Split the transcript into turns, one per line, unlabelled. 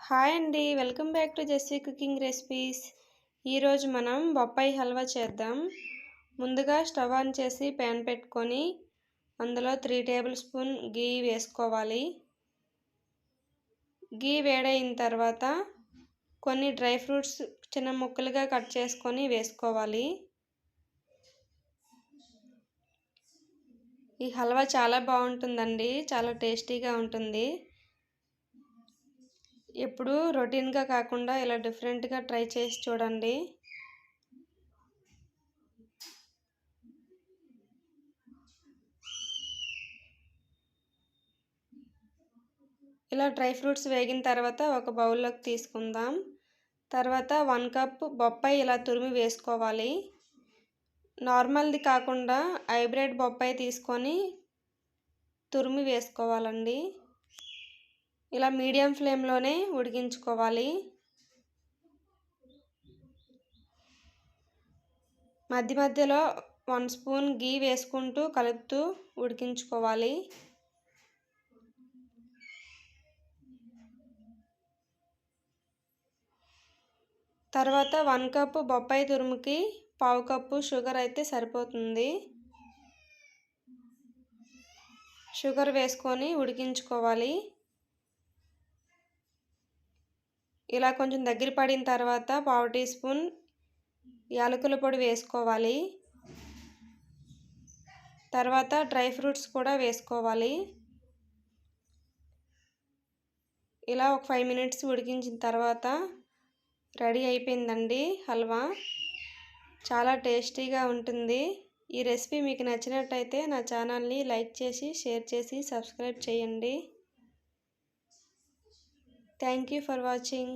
Hi అండి, welcome back to Jessy cooking recipes. ఈరోజు మనం బొప్పాయి హల్వా చేద్దాం. ముందుగా స్టవ్ ఆన్ చేసి ప్యాన్ పెట్టుకొని అందులో 3 టేబుల్ స్పూన్ గీ వేసుకోవాలి. గీ వేడైన తర్వాత కొన్ని డ్రై ఫ్రూట్స్ చిన్న ముక్కలుగా కట్ చేసుకొని వేసుకోవాలి. ఈ హల్వా చాలా బాగుంటుందండి, చాలా టేస్టీగా ఉంటుంది. ఎప్పుడు రొటీన్గా కాకుండా ఇలా డిఫరెంట్గా ట్రై చేసి చూడండి. ఇలా డ్రై ఫ్రూట్స్ వేగిన తర్వాత ఒక బౌల్లోకి తీసుకుందాం. తర్వాత 1 కప్ బొప్పాయి ఇలా తురిమి వేసుకోవాలి. నార్మల్ది కాకుండా హైబ్రిడ్ బొప్పాయి తీసుకొని తురిమి వేసుకోవాలండి. ఇలా మీడియం ఫ్లేమ్లోనే ఉడికించుకోవాలి. మధ్య మధ్యలో 1 స్పూన్ గీ వేసుకుంటూ కలుపుతూ ఉడికించుకోవాలి. తర్వాత 1 కప్ బొప్పాయి తురుముకి 1/2 కప్పు షుగర్ అయితే సరిపోతుంది. షుగర్ వేసుకొని ఉడికించుకోవాలి. ఇలా కొంచెం దగ్గర పడిన తర్వాత 1/2 టీ స్పూన్ యాలకుల పొడి వేసుకోవాలి. తర్వాత డ్రై ఫ్రూట్స్ కూడా వేసుకోవాలి. ఇలా ఒక 5 మినిట్స్ ఉడికించిన తర్వాత రెడీ అయిపోయిందండి హల్వా. చాలా టేస్టీగా ఉంటుంది. ఈ రెసిపీ మీకు నచ్చినట్టయితే నా ఛానల్ని లైక్ చేసి, షేర్ చేసి, సబ్స్క్రైబ్ చేయండి. Thank you for watching.